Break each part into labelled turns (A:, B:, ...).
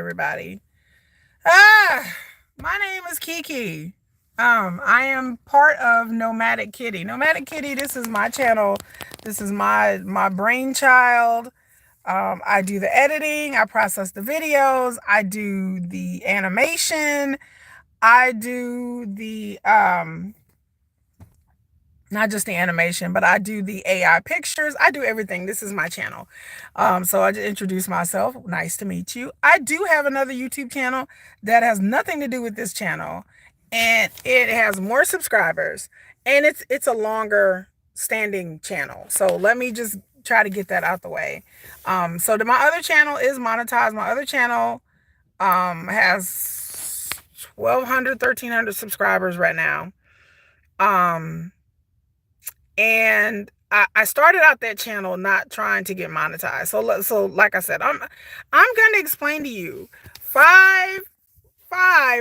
A: everybody. Ah, my name is Kiki. I am part of Nomadic Kitty. Nomadic Kitty, this is my channel. This is my brainchild. I do the editing, I process the videos, I do the animation, I do the not just the animation, but I do the AI pictures. I do everything. This is my channel. So I just introduced myself. Nice to meet you. I do have another YouTube channel that has nothing to do with this channel, and it has more subscribers, and it's a longer standing channel. So let me just try to get that out the way. My other channel is monetized. My other channel has 1,200, 1,300 subscribers right now. And I started out that channel not trying to get monetized. So like I said, I'm going to explain to you five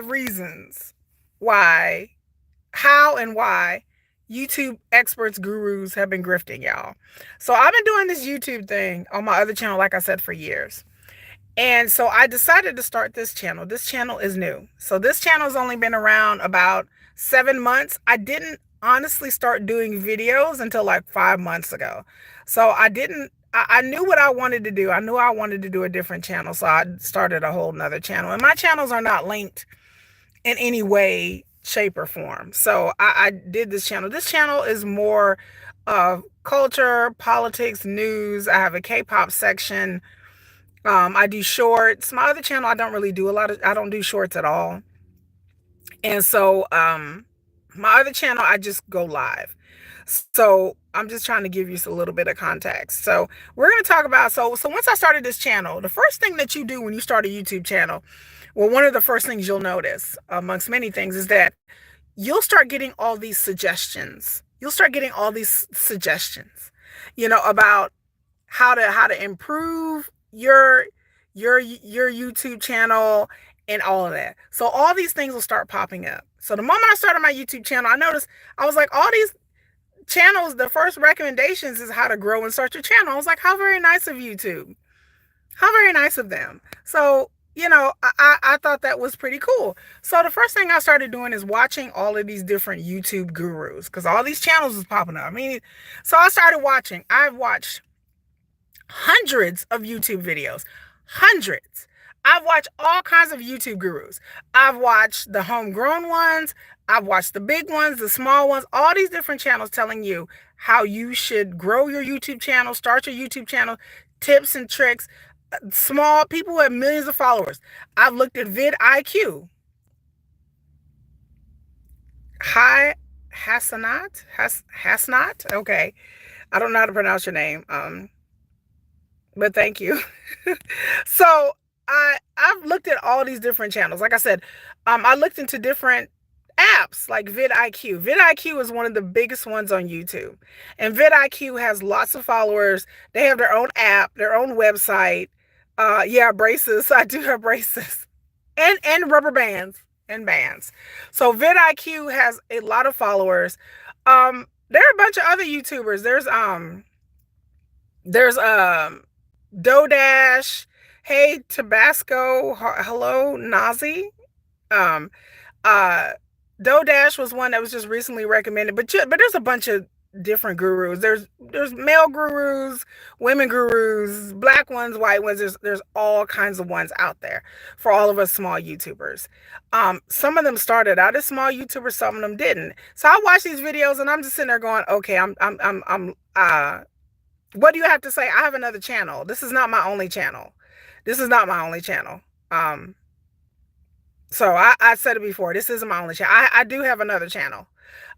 A: reasons why, how and why YouTube experts, gurus have been grifting y'all. So I've been doing this YouTube thing on my other channel, like I said, for years. And so I decided to start this channel. This channel is new. So this channel has only been around about 7 months. I didn't honestly start doing videos until like 5 months ago. So I knew what I wanted to do. I knew I wanted to do a different channel. So I started a whole nother channel. And my channels are not linked in any way, shape, or form. So I did this channel. This channel is more of culture, politics, news. I have a K-pop section. I do shorts. My other channel, I don't really do I don't do shorts at all. And so, my other channel, I just go live. So I'm just trying to give you a little bit of context. So we're going to talk about, so once I started this channel, the first thing that you do when you start a YouTube channel, well, one of the first things you'll notice amongst many things is that you'll start getting all these suggestions. You'll start getting all these suggestions, about how to improve your YouTube channel and all of that. So all these things will start popping up. So the moment I started my YouTube channel, I noticed, I was like, all these channels, the first recommendations is how to grow and start your channel. I was like, how very nice of YouTube. How very nice of them. So, I thought that was pretty cool. So the first thing I started doing is watching all of these different YouTube gurus, because all these channels was popping up. So I started watching. I've watched hundreds of YouTube videos. Hundreds. I've watched all kinds of YouTube gurus. I've watched the homegrown ones. I've watched the big ones, the small ones, all these different channels telling you how you should grow your YouTube channel, start your YouTube channel, tips and tricks. Small people who have millions of followers. I've looked at vidIQ. Hi, Hasnat. Okay. I don't know how to pronounce your name. But thank you. So I've looked at all these different channels. Like I said, I looked into different apps like vidIQ. vidIQ is one of the biggest ones on YouTube. And vidIQ has lots of followers. They have their own app, their own website. Yeah, braces. I do have braces. And rubber bands and bands. So vidIQ has a lot of followers. There are a bunch of other YouTubers. There's Dodash, hey Tabasco, hello Nazi. Dodash was one that was just recently recommended, but there's a bunch of different gurus. There's male gurus, women gurus, black ones, white ones. There's all kinds of ones out there for all of us small YouTubers. Some of them started out as small YouTubers, some of them didn't. So I watch these videos and I'm just sitting there going, okay, what do you have to say? I have another channel. This is not my only channel. This is not my only channel. So I said it before. This isn't my only channel. I do have another channel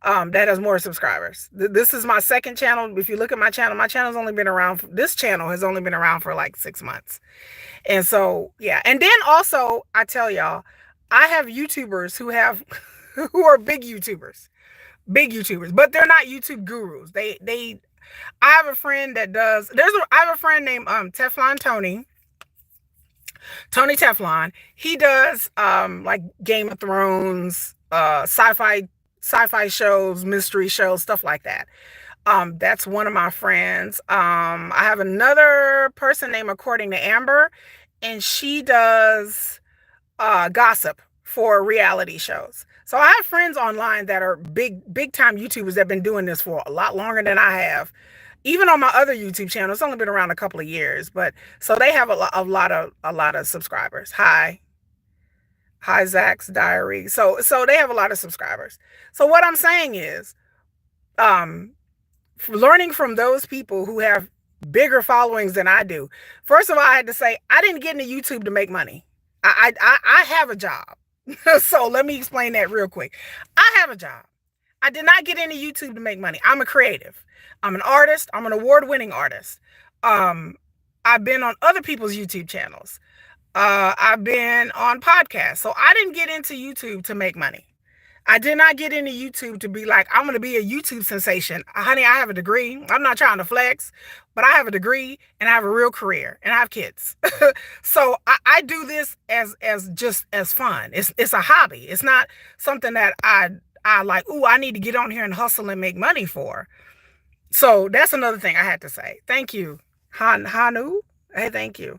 A: that has more subscribers. This is my second channel. If you look at my channel's only been around. This channel has only been around for like 6 months. And so, yeah. And then also, I tell y'all, I have YouTubers who have who are big YouTubers, but they're not YouTube gurus. I have a friend that does, I have a friend named Teflon Tony Teflon. He does like Game of Thrones, sci-fi shows, mystery shows, stuff like that. That's one of my friends. I have another person named According to Amber, and she does gossip for reality shows. So I have friends online that are big time YouTubers that have been doing this for a lot longer than I have. Even on my other YouTube channel, it's only been around a couple of years, but so they have a lot of subscribers. Hi Zach's Diary. So they have a lot of subscribers. So what I'm saying is, um, learning from those people who have bigger followings than I do. First of all, I had to say I didn't get into YouTube to make money. I have a job. So let me explain that real quick. I have a job. I did not get into YouTube to make money. I'm a creative. I'm an artist. I'm an award-winning artist. Um, I've been on other people's YouTube channels. I've been on podcasts. So I didn't get into YouTube to make money. I did not get into YouTube to be like, I'm going to be a YouTube sensation. Honey, I have a degree. I'm not trying to flex, but I have a degree and I have a real career and I have kids. So I do this as just as fun. It's a hobby. It's not something that I like, ooh, I need to get on here and hustle and make money for. So that's another thing I had to say. Thank you, Hanu. Hey, thank you.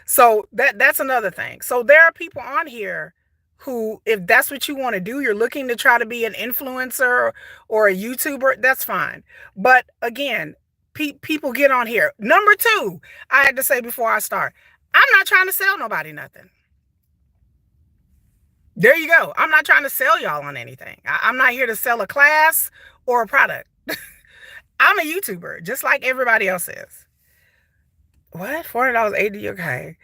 A: So that's another thing. So there are people on here who, if that's what you want to do, you're looking to try to be an influencer or a YouTuber, that's fine. But again, people get on here. Number two, I had to say before I start, I'm not trying to sell nobody nothing. There you go. I'm not trying to sell y'all on anything. I'm not here to sell a class or a product. I'm a YouTuber, just like everybody else is. What? $400 80? Okay.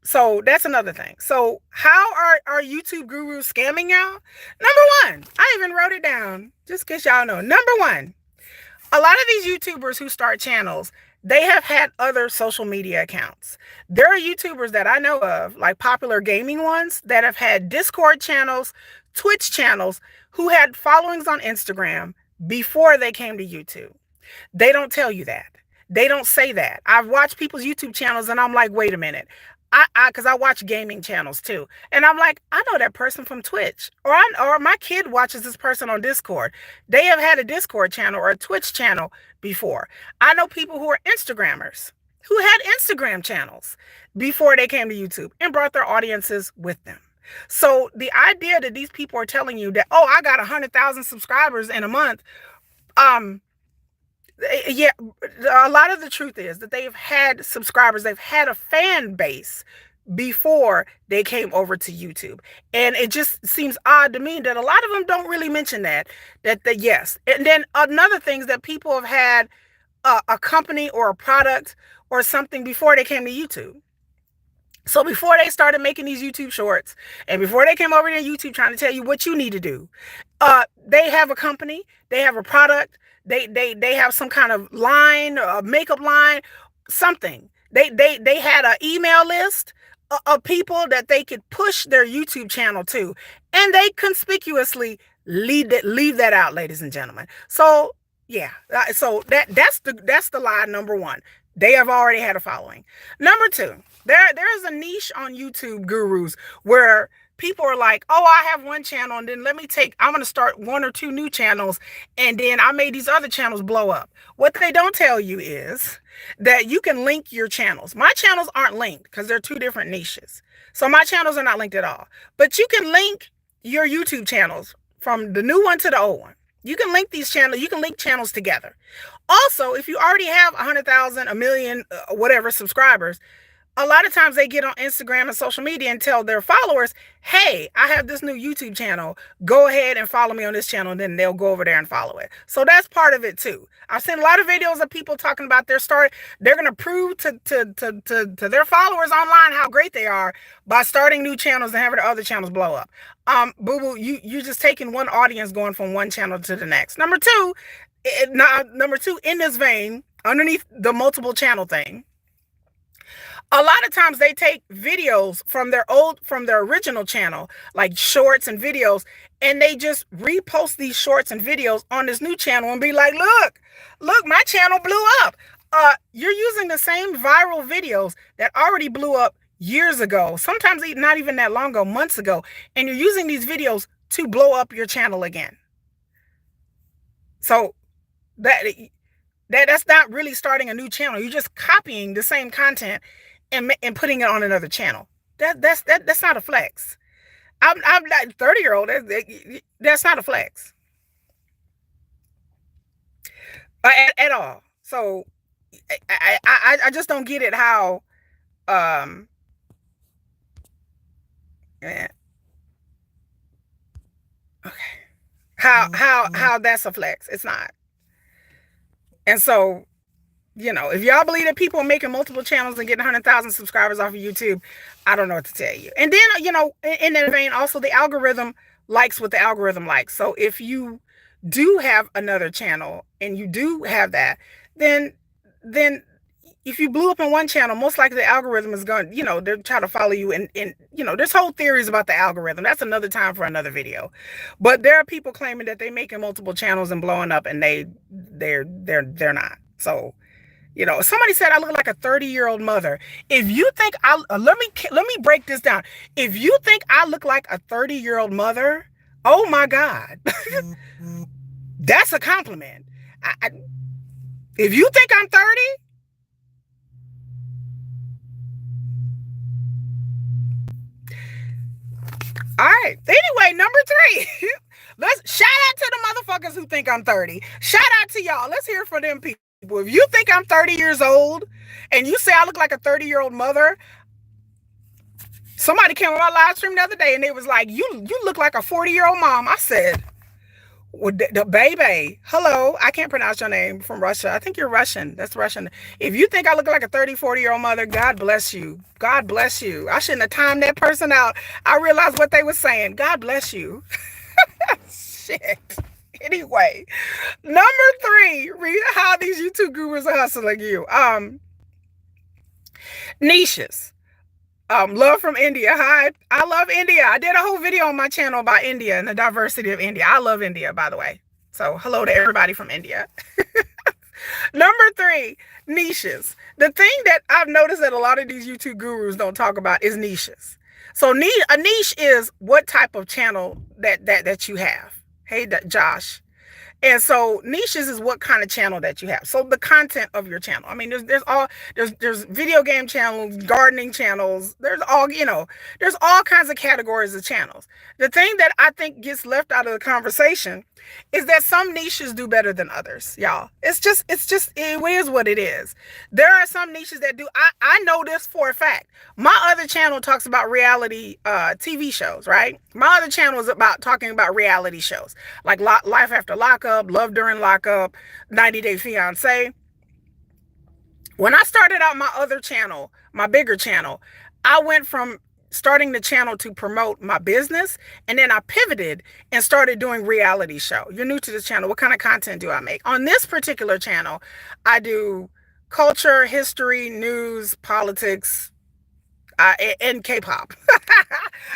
A: So that's another thing. So how are YouTube gurus scamming y'all? Number one, I even wrote it down just because y'all know. Number one, a lot of these YouTubers who start channels, they have had other social media accounts. There are YouTubers that I know of, like popular gaming ones, that have had Discord channels, Twitch channels, who had followings on Instagram before they came to YouTube. They don't tell you that. They don't say that. I've watched people's YouTube channels and I'm like, wait a minute. Because I watch gaming channels too. And I'm like, I know that person from Twitch. Or my kid watches this person on Discord. They have had a Discord channel or a Twitch channel before. I know people who are Instagrammers who had Instagram channels before they came to YouTube and brought their audiences with them. So the idea that these people are telling you that, oh, I got 100,000 subscribers in a month, yeah, a lot of the truth is that they've had subscribers, they've had a fan base before they came over to YouTube. And it just seems odd to me that a lot of them don't really mention that yes. And then another thing is that people have had a company or a product or something before they came to YouTube. So before they started making these YouTube shorts and before they came over to YouTube trying to tell you what you need to do, they have a company, they have a product, they have some kind of line, a makeup line, something. They had an email list of people that they could push their YouTube channel to, and they conspicuously leave that out, ladies and gentlemen. So yeah, so that's the lie number one. They have already had a following. Number two, there is a niche on YouTube gurus where people are like, oh, I have one channel and then I'm going to start one or two new channels and then I made these other channels blow up. What they don't tell you is that you can link your channels. My channels aren't linked because they're two different niches. So my channels are not linked at all. But you can link your YouTube channels from the new one to the old one. You can link these channels. You can link channels together. Also, if you already have 100,000, a million, whatever subscribers, a lot of times they get on Instagram and social media and tell their followers, hey, I have this new YouTube channel. Go ahead and follow me on this channel. And then they'll go over there and follow it. So that's part of it too. I've seen a lot of videos of people talking about their story. They're going to prove to their followers online how great they are by starting new channels and having the other channels blow up. Boo-boo, you're just taking one audience going from one channel to the next. Number two, in this vein, underneath the multiple channel thing, a lot of times they take videos from their original channel, like shorts and videos, and they just repost these shorts and videos on this new channel and be like, look, my channel blew up. You're using the same viral videos that already blew up years ago, sometimes not even that long ago, months ago, and you're using these videos to blow up your channel again. So that's not really starting a new channel. You're just copying the same content and putting it on another channel. That's not a flex. I'm not 30-year-old. That's not a flex at all. So I just don't get it how um eh, okay, how that's a flex. It's not. And so, if y'all believe that people are making multiple channels and getting 100,000 subscribers off of YouTube, I don't know what to tell you. And then, in that vein, also the algorithm likes what the algorithm likes. So if you do have another channel and you do have that, then if you blew up in one channel, most likely the algorithm is going, they're trying to follow you. And there's whole theories about the algorithm. That's another time for another video. But there are people claiming that they're making multiple channels and blowing up, and they're not. So, somebody said I look like a 30-year-old mother. If you think let me break this down. If you think I look like a 30-year-old mother, oh my God, that's a compliment. If you think I'm 30, all right. Anyway, number 3. Let's shout out to the motherfuckers who think I'm 30. Shout out to y'all. Let's hear from them people. If you think I'm 30 years old and you say I look like a 30-year-old mother, somebody came on my live stream the other day and they was like, you look like a 40-year-old mom. I said, well, the baby, hello, I can't pronounce your name, from Russia. I think you're Russian. That's Russian. If you think I look like a 30, 40-year-old mother, God bless you. God bless you. I shouldn't have timed that person out. I realized what they were saying. God bless you. Shit. Anyway, number 3, read how these YouTube gurus are hustling you. Niches. Love from India. Hi, I love India. I did a whole video on my channel about India and the diversity of India. I love India, by the way. So hello to everybody from India. Number 3, niches. The thing that I've noticed that a lot of these YouTube gurus don't talk about is niches. So a niche is what type of channel that you have. Hey, Josh. And so niches is what kind of channel that you have. So the content of your channel. I mean, there's video game channels, gardening channels. There's all kinds of categories of channels. The thing that I think gets left out of the conversation is that some niches do better than others, y'all. It is what it is. There are some niches that do. I know this for a fact. My other channel talks about reality TV shows, right? My other channel is about talking about reality shows like Life After Lockup, Love During Lockup, 90 Day Fiance. When I started out my other channel, my bigger channel, I went from starting the channel to promote my business, and then I pivoted and started doing reality show. You're new to this channel. What kind of content do I make? On this particular channel, I do culture, history, news, politics, and K-pop,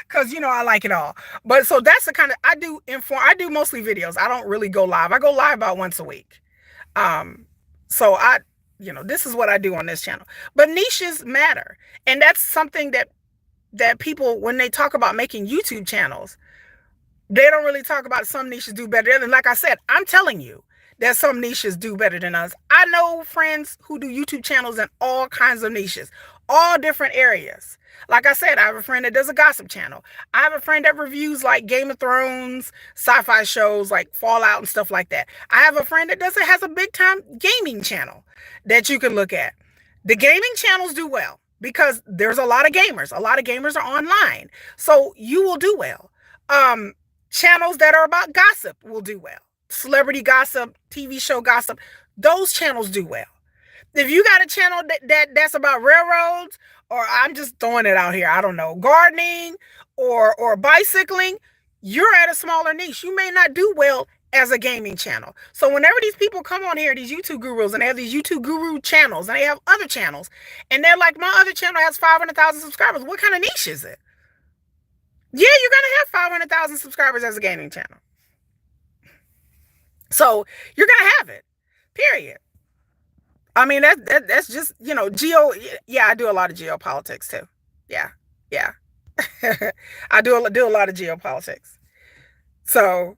A: because I like it all. But so that's the kind of I do mostly videos. I don't really go live. I go live about once a week. So this is what I do on this channel. But niches matter, and that's something that people, when they talk about making YouTube channels, they don't really talk about. Some niches do better. And like I said, I'm telling you that some niches do better than us. I know friends who do YouTube channels in all kinds of niches, all different areas. Like I said, I have a friend that does a gossip channel. I have a friend that reviews like Game of Thrones, sci-fi shows like Fallout and stuff like that. I have a friend that has a big time gaming channel that you can look at. The gaming channels do well because there's a lot of gamers. A lot of gamers are online. So you will do well. Channels that are about gossip will do well. Celebrity gossip, TV show gossip, those channels do well. If you got a channel that's about railroads, or I'm just throwing it out here, I don't know, gardening or bicycling, you're at a smaller niche. You may not do well as a gaming channel. So whenever these people come on here, these YouTube gurus, and they have these YouTube guru channels, and they have other channels, and they're like, my other channel has 500,000 subscribers. What kind of niche is it? Yeah, you're going to have 500,000 subscribers as a gaming channel. So you're going to have it, period. I mean, that's just, yeah, I do a lot of geopolitics too. Yeah. I do a lot of geopolitics. So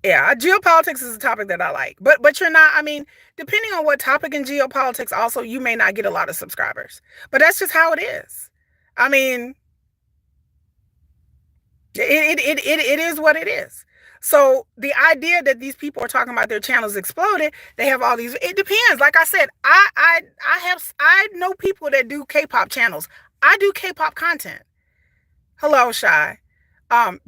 A: Yeah, geopolitics is a topic that I like. But you're not, I mean, depending on what topic in geopolitics, also you may not get a lot of subscribers. But that's just how it is. I mean, it is what it is. So the idea that these people are talking about their channels exploded, they have all these. It depends. Like I said, I know people that do K-pop channels. I do K-pop content. Hello, Shy.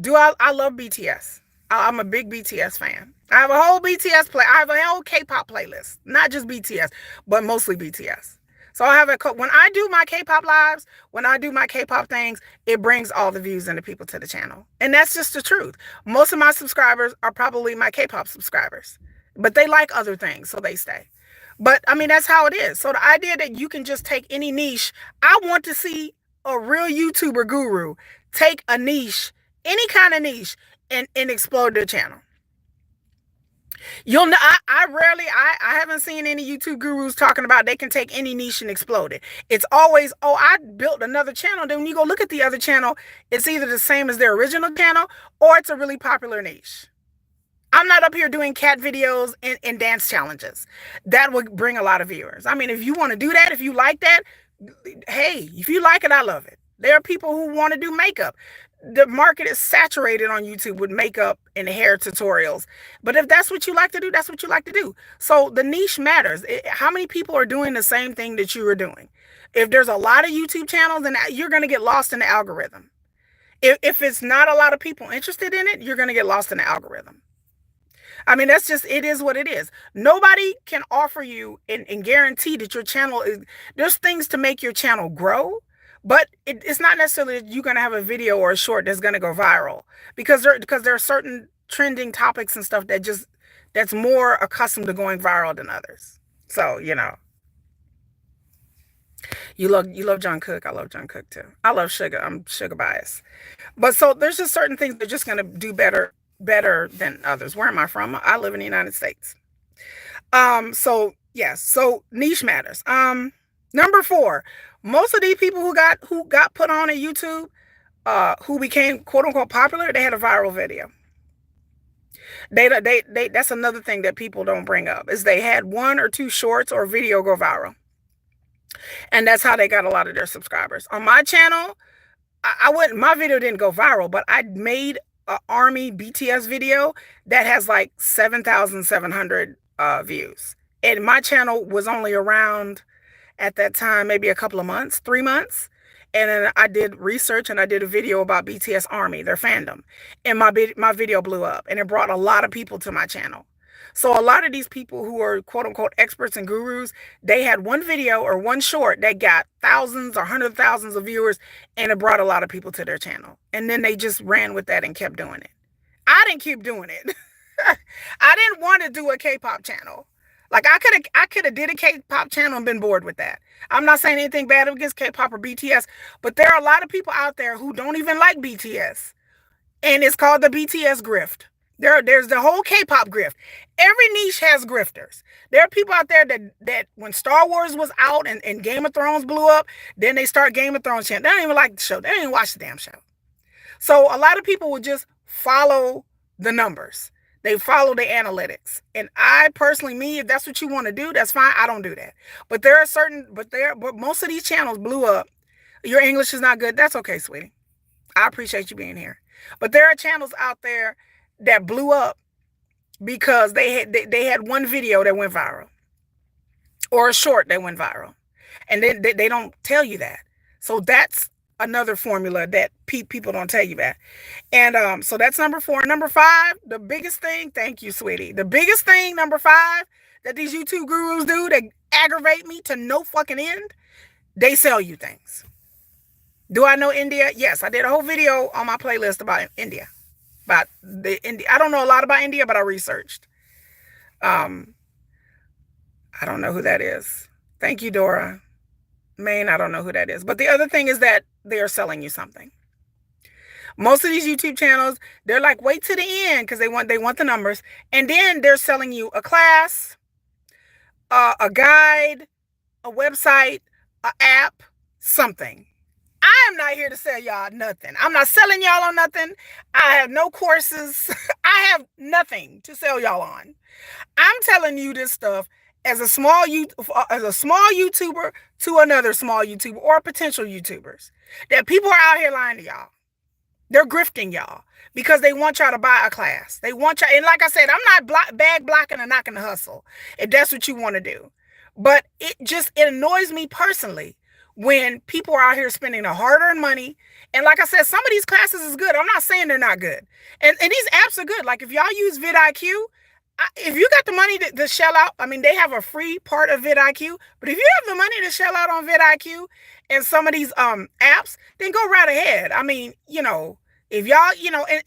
A: Do I love BTS? I'm a big BTS fan. I have a whole BTS play. I have a whole K-pop playlist, not just BTS, but mostly BTS. So I have when I do my K-pop lives, when I do my K-pop things, it brings all the views and the people to the channel, and that's just the truth. Most of my subscribers are probably my K-pop subscribers, but they like other things, so they stay. But I mean, that's how it is. So the idea that you can just take any niche, I want to see a real YouTuber guru take a niche, any kind of niche, and explode their channel. You'll know, I haven't seen any YouTube gurus talking about they can take any niche and explode it. It's always, oh, I built another channel. Then when you go look at the other channel, it's either the same as their original channel or it's a really popular niche. I'm not up here doing cat videos and dance challenges. That would bring a lot of viewers. I mean, if you want to do that, if you like that, hey, if you like it, I love it. There are people who want to do makeup. The market is saturated on YouTube with makeup and hair tutorials. But if that's what you like to do, that's what you like to do. So the niche matters. How many people are doing the same thing that you are doing? If there's a lot of YouTube channels, then you're going to get lost in the algorithm. If it's not a lot of people interested in it, you're going to get lost in the algorithm. I mean, that's just, it is what it is. Nobody can offer you and guarantee that your channel is, there's things to make your channel grow, but it's not necessarily that you're going to have a video or a short that's going to go viral because there are certain trending topics and stuff that just, that's more accustomed to going viral than others. So, you know, you love John Cook. I love John Cook too. I love Sugar. I'm Sugar biased. But so there's just certain things that are just going to do better than others. Where am I from? I live in the United States. So yes, so niche matters. Number 4, most of these people who got put on at YouTube, who became quote unquote popular, they had a viral video. They that's another thing that people don't bring up is they had 1 or 2 shorts or video go viral. And that's how they got a lot of their subscribers. On my channel, I wouldn't, my video didn't go viral, but I made an Army BTS video that has like 7,700 views. And my channel was only around at that time, maybe a couple of months, 3 months. And then I did research and I did a video about BTS Army, their fandom. And my video blew up and it brought a lot of people to my channel. So a lot of these people who are quote unquote experts and gurus, they had one video or one short that got thousands or hundreds of thousands of viewers and it brought a lot of people to their channel. And then they just ran with that and kept doing it. I didn't keep doing it. I didn't want to do a K-pop channel. Like I could have did a K-pop channel and been bored with that. I'm not saying anything bad against K-pop or BTS, but there are a lot of people out there who don't even like BTS. And it's called the BTS grift. There's the whole K-pop grift. Every niche has grifters. There are people out there that when Star Wars was out and Game of Thrones blew up, then they start Game of Thrones channel. They don't even like the show. They don't even watch the damn show. So a lot of people would just follow the numbers. They follow the analytics. And I personally, if that's what you want to do, that's fine. I don't do that. But there are but most of these channels blew up. Your English is not good. That's okay, sweetie. I appreciate you being here. But there are channels out there that blew up because they had one video that went viral or a short that went viral. And then they don't tell you that. So that's another formula that people don't tell you that. And so that's number 4. Number 5, the biggest thing, thank you, sweetie. The biggest thing, number 5, that these YouTube gurus do that aggravate me to no fucking end, they sell you things. Do I know India? Yes, I did a whole video on my playlist about India. About the India. I don't know a lot about India, but I researched. I don't know who that is. Thank you, Dora. Maine, I don't know who that is. But the other thing is that they are selling you something. Most of these YouTube channels, they're like, wait to the end because they want the numbers. And then they're selling you a class, a guide, a website, an app, something. I am not here to sell y'all nothing. I'm not selling y'all on nothing. I have no courses. I I have nothing to sell y'all on. I'm telling you this stuff as a small YouTuber to another small YouTuber or potential YouTubers, that people are out here lying to y'all. They're grifting y'all because they want y'all to buy a class. They want y'all, and like I said, I'm not bag blocking and knocking the hustle if that's what you want to do. But it annoys me personally when people are out here spending their hard-earned money. And like I said, some of these classes is good. I'm not saying they're not good. And these apps are good. Like if y'all use vidIQ, if you got the money to shell out, I mean, they have a free part of vidIQ, but if you have the money to shell out on vidIQ and some of these apps, then go right ahead. I mean, if y'all,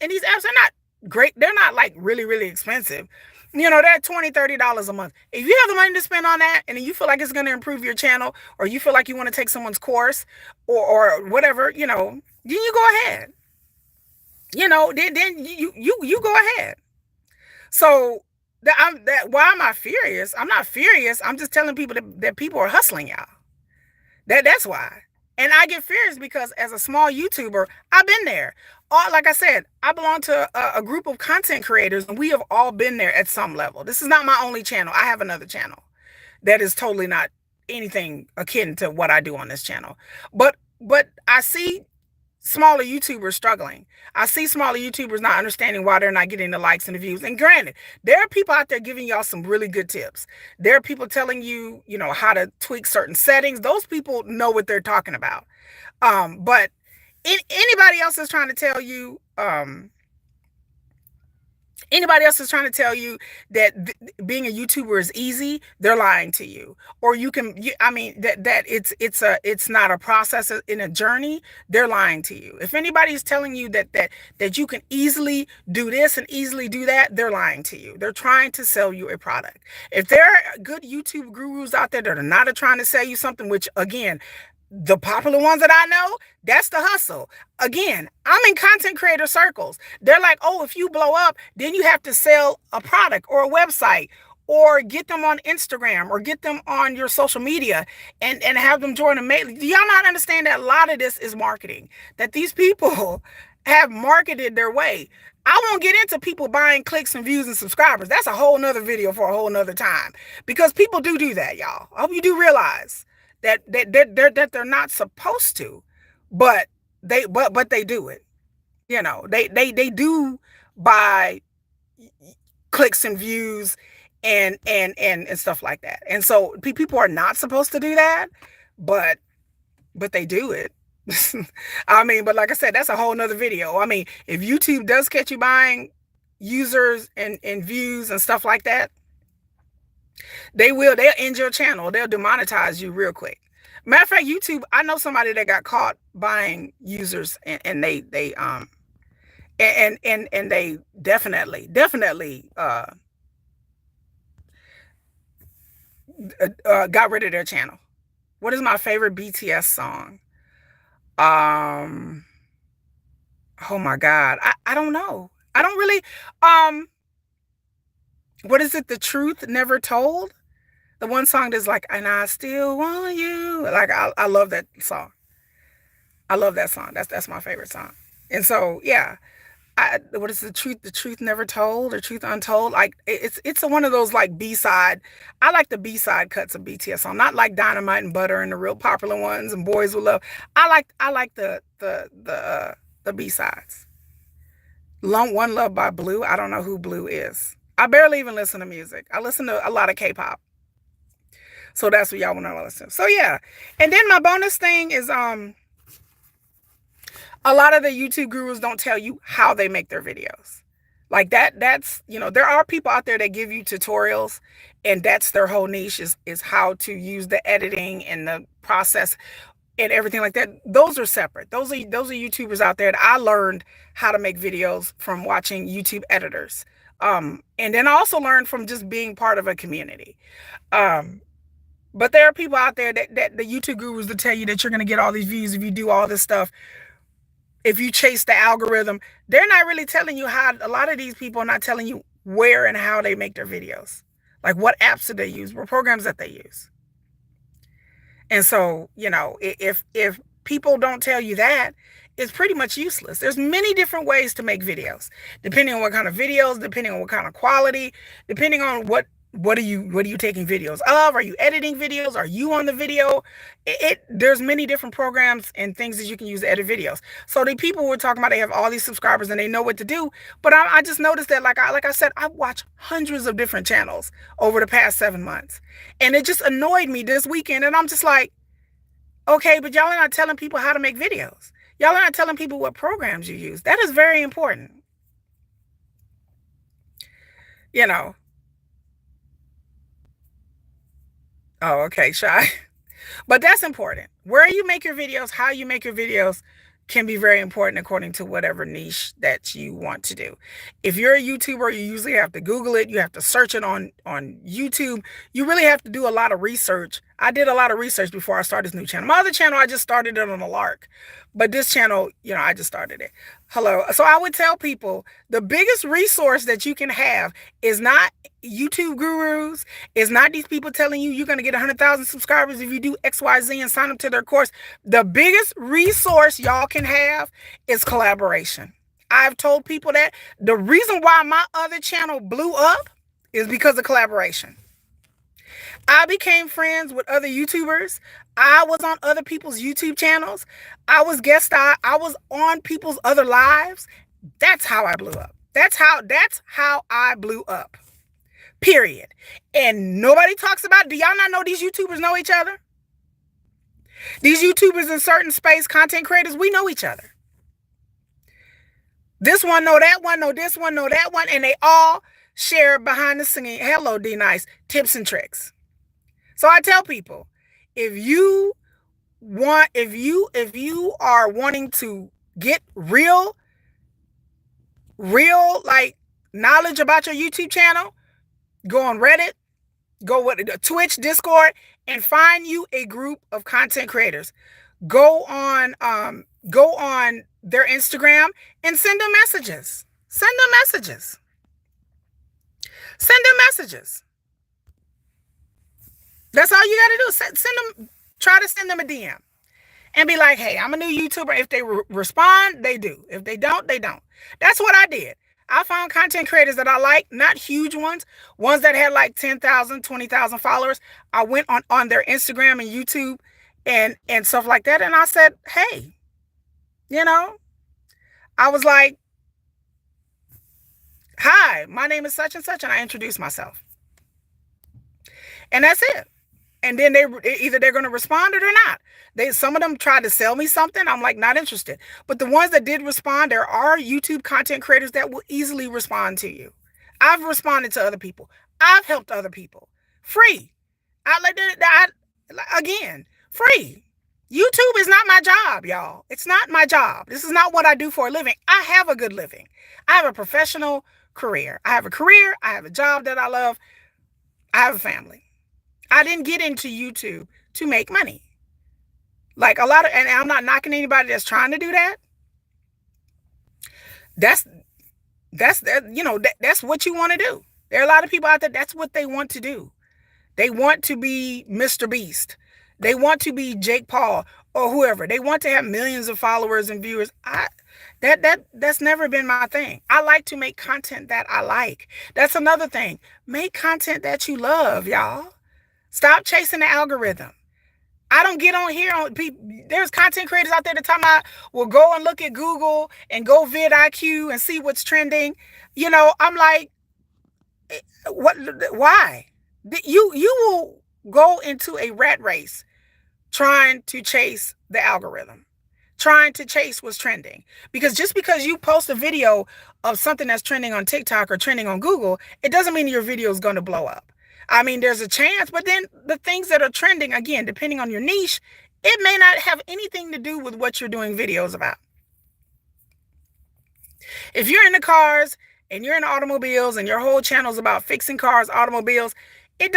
A: and these apps are not great. They're not like really, really expensive. They're $20, $30 a month. If you have the money to spend on that and you feel like it's going to improve your channel, or you feel like you want to take someone's course or whatever, then you go ahead. Then you go ahead. So why am I furious? I'm not furious. I'm just telling people that people are hustling y'all. That's why. And I get furious because as a small YouTuber, I've been there. Like I said, I belong to a group of content creators, and we have all been there at some level. This is not my only channel. I have another channel that is totally not anything akin to what I do on this channel. But I see smaller YouTubers struggling. I see smaller YouTubers not understanding why they're not getting the likes and the views. And granted, there are people out there giving y'all some really good tips. There are people telling you, how to tweak certain settings. Those people know what they're talking about. But anybody else is trying to tell you, that being a YouTuber is easy, they're lying to you. Or that it's not a process in a journey, they're lying to you. If anybody's telling you that you can easily do this and easily do that, they're lying to you. They're trying to sell you a product. If there are good YouTube gurus out there that are not trying to sell you something, which again, the popular ones that I know, that's the hustle. Again, I'm in content creator circles. They're like, oh, if you blow up, then you have to sell a product or a website or get them on Instagram or get them on your social media and have them join a mailing. Do y'all not understand that a lot of this is marketing? That these people have marketed their way. I won't get into people buying clicks and views and subscribers. That's a whole nother video for a whole nother time, because people do that, y'all. I hope you do realize that they're not supposed to, but they do it. They do buy clicks and views and stuff like that. And so people are not supposed to do that, but they do it. I mean, but like I said, that's a whole nother video. I mean, if YouTube does catch you buying users and views and stuff like that, they'll end your channel. They'll demonetize you real quick. Matter of fact, YouTube, I know somebody that got caught buying users and they definitely got rid of their channel. What is my favorite BTS song? Oh my God. I don't know. I don't really, what is it? The Truth Never Told? The one song that's like, and I still want you. Like, I love that song. I love that song. That's my favorite song. And so, yeah. What is the truth? The Truth Never Told, or Truth Untold? Like, it's one of those like B-side. I like the B-side cuts of BTS song, not like Dynamite and Butter and the real popular ones and Boys Will Love. I like the B-sides. One Love by Blue. I don't know who Blue is. I barely even listen to music. I listen to a lot of K-pop. So that's what y'all want to listen to. So yeah. And then my bonus thing is a lot of the YouTube gurus don't tell you how they make their videos. Like that's, there are people out there that give you tutorials, and that's their whole niche is how to use the editing and the process and everything like that. Those are separate. Those are YouTubers out there that I learned how to make videos from watching YouTube editors. And then I also learned from just being part of a community. But there are people out there that the YouTube gurus will tell you that you're going to get all these views if you do all this stuff. If you chase the algorithm, they're not really telling you how. A lot of these people are not telling you where and how they make their videos. Like what apps do they use, what programs that they use. And so, if people don't tell you that, is pretty much useless. There's many different ways to make videos, depending on what kind of videos, depending on what kind of quality, depending on what are you taking videos of? Are you editing videos? Are you on the video? There's many different programs and things that you can use to edit videos. So the people were talking about they have all these subscribers and they know what to do, but I just noticed that like I said, I've watched hundreds of different channels over the past 7 months, and it just annoyed me this weekend. And I'm just like, okay, but y'all are not telling people how to make videos. Y'all are not telling people what programs you use. That is very important. You know. Oh, okay, shy. But that's important. Where you make your videos, how you make your videos can be very important according to whatever niche that you want to do. If you're a YouTuber, you usually have to Google it. You have to search it on YouTube. You really have to do a lot of research. I did a lot of research before I started this new channel. My other channel, I just started it on a lark. But this channel, I just started it. Hello. So I would tell people the biggest resource that you can have is not YouTube gurus. It's not these people telling you you're going to get 100,000 subscribers if you do XYZ and sign up to their course. The biggest resource y'all can have is collaboration. I've told people that the reason why my other channel blew up is because of collaboration. I became friends with other YouTubers. I was on other people's YouTube channels. I was I was on people's other lives. That's how I blew up. That's how I blew up. Period. And nobody talks about, do y'all not know these YouTubers know each other? These YouTubers in certain space, content creators, we know each other. This one know that one, know this one, know that one, and they all share behind the scene, hello D-Nice, tips and tricks. So I tell people, if you are wanting to get real like knowledge about your YouTube channel, go on Reddit, go with Twitch, Discord, and find you a group of content creators. Go on their Instagram and send them messages. Send them messages. Send them messages. That's all you got to do. Send them, try to send them a DM and be like, hey, I'm a new YouTuber. If they respond, they do. If they don't, they don't. That's what I did. I found content creators that I like, not huge ones that had like 10,000, 20,000 followers. I went on their Instagram and YouTube and stuff like that. And I said, hey, I was like, hi, my name is such and such. And I introduced myself. And that's it. And then they're going to respond or they're not. Some of them tried to sell me something. I'm like, not interested. But the ones that did respond, there are YouTube content creators that will easily respond to you. I've responded to other people. I've helped other people. Free. Again, free. YouTube is not my job, y'all. It's not my job. This is not what I do for a living. I have a good living. I have a professional career. I have a career. I have a job that I love. I have a family. I didn't get into YouTube to make money. Like a lot of, and I'm not knocking anybody that's trying to do that. That's what you want to do. There are a lot of people out there, that's what they want to do. They want to be Mr. Beast. They want to be Jake Paul or whoever. They want to have millions of followers and viewers. That's never been my thing. I like to make content that I like. That's another thing. Make content that you love, y'all. Stop chasing the algorithm. I don't get on here on people. There's content creators out there that time I will go and look at Google and go vidIQ and see what's trending. I'm like, what? Why? You will go into a rat race trying to chase the algorithm, trying to chase what's trending. Because just because you post a video of something that's trending on TikTok or trending on Google, it doesn't mean your video is going to blow up. I mean, there's a chance, but then the things that are trending, again, depending on your niche, it may not have anything to do with what you're doing videos about. If you're into cars and you're into automobiles and your whole channel is about fixing cars, automobiles, a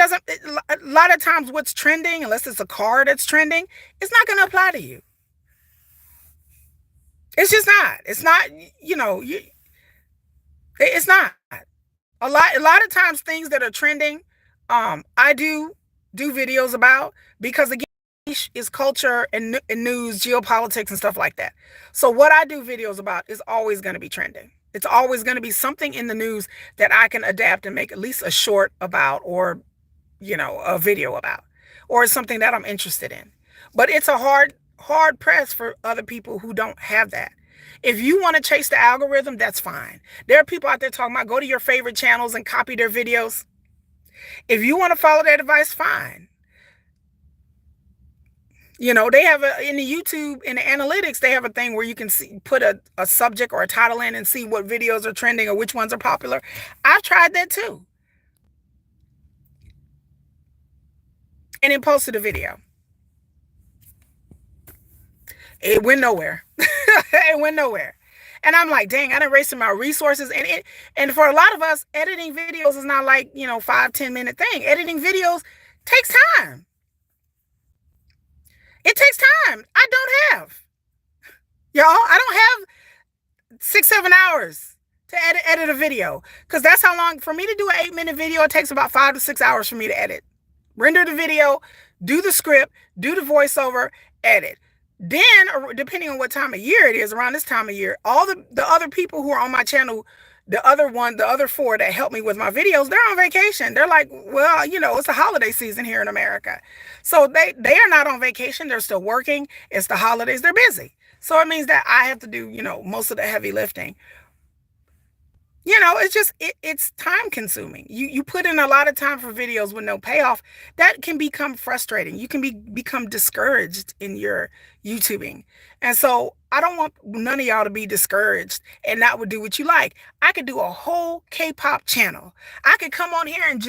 A: lot of times what's trending, unless it's a car that's trending, it's not going to apply to you. It's just not. It's not, it's not. A lot of times things that are trending, I do videos about, because again, niche is culture and news, geopolitics, and stuff like that. So what I do videos about is always going to be trending. It's always going to be something in the news that I can adapt and make at least a short about, or a video about, or something that I'm interested in. But it's a hard press for other people who don't have that. If you want to chase the algorithm, that's fine. There are people out there talking about go to your favorite channels and copy their videos. If you want to follow that advice, fine. They have in the YouTube, in the analytics, they have a thing where you can put a subject or a title in and see what videos are trending or which ones are popular. I've tried that too. And then posted a video. It went nowhere. It went nowhere. And I'm like, dang, I done wasted my resources. And for a lot of us, editing videos is not like, 5-10 minute thing. Editing videos takes time. It takes time. I don't have. I don't have 6-7 hours to edit a video. Because that's how long, for me to do an 8-minute video, it takes about 5 to 6 hours for me to edit. Render the video, do the script, do the voiceover, edit. Then, depending on what time of year it is, around this time of year, all the other people who are on my channel, the other 4 that help me with my videos, they're on vacation. They're like, well, it's the holiday season here in America. So they are not on vacation. They're still working. It's the holidays. They're busy. So it means that I have to do, most of the heavy lifting. It's just, it's time consuming. You put in a lot of time for videos with no payoff. That can become frustrating. You can become discouraged in your YouTubing. And so I don't want none of y'all to be discouraged and not would do what you like. I could do a whole K-pop channel. I could come on here and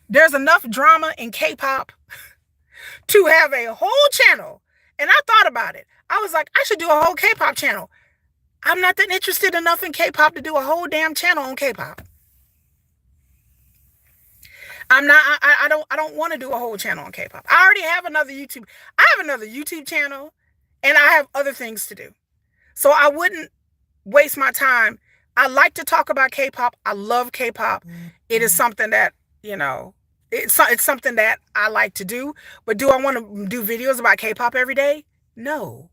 A: there's enough drama in K-pop to have a whole channel. And I thought about it. I was like, I should do a whole K-pop channel. I'm not that interested enough in K-pop to do a whole damn channel on K-pop. I'm not, I don't want to do a whole channel on K-pop. I already have another YouTube channel, and I have other things to do. So I wouldn't waste my time. I like to talk about K-pop. I love K-pop. It is something that, it's something that I like to do. But do I want to do videos about K-pop every day? No,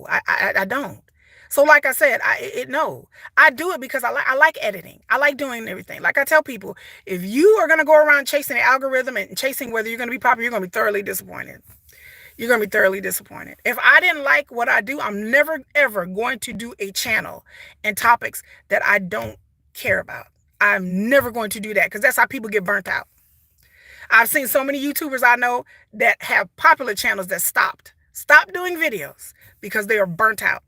A: I don't. So like I said, I do it because I like editing. I like doing everything. Like I tell people, if you are going to go around chasing the algorithm and chasing whether you're going to be popular, you're going to be thoroughly disappointed. You're going to be thoroughly disappointed. If I didn't like what I do, I'm never, ever going to do a channel and topics that I don't care about. I'm never going to do that because that's how people get burnt out. I've seen so many YouTubers I know that have popular channels that stopped doing videos because they are burnt out.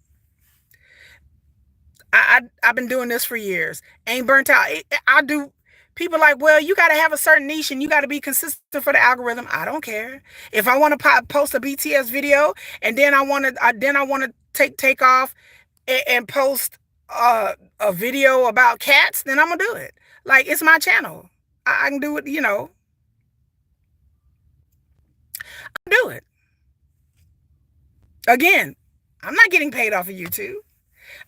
A: I've been doing this for years. Ain't burnt out. I do. People like, well, you got to have a certain niche and you got to be consistent for the algorithm. I don't care. If I want to post a BTS video and then I want to take off and post a video about cats, then I'm gonna do it. Like, it's my channel. I can do it. I can do it. Again, I'm not getting paid off of YouTube.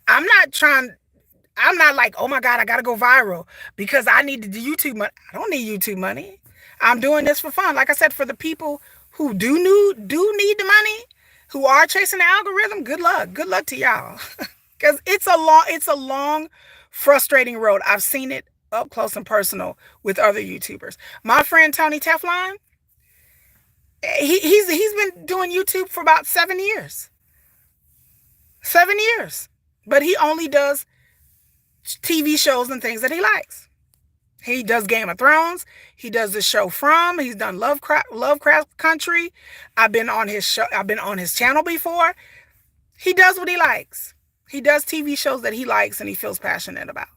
A: I'm not like, oh my God, I got to go viral because I need the YouTube money. I don't need YouTube money. I'm doing this for fun. Like I said, for the people who do need the money, who are chasing the algorithm, good luck. Good luck to y'all. Because it's a long, frustrating road. I've seen it up close and personal with other YouTubers. My friend Tony Teflon, he's been doing YouTube for about 7 years. 7 years. But he only does TV shows and things that he likes. He does Game of Thrones. He does the show From. He's done Lovecraft Country. I've been on his show. I've been on his channel before. He does what he likes. He does TV shows that he likes and he feels passionate about.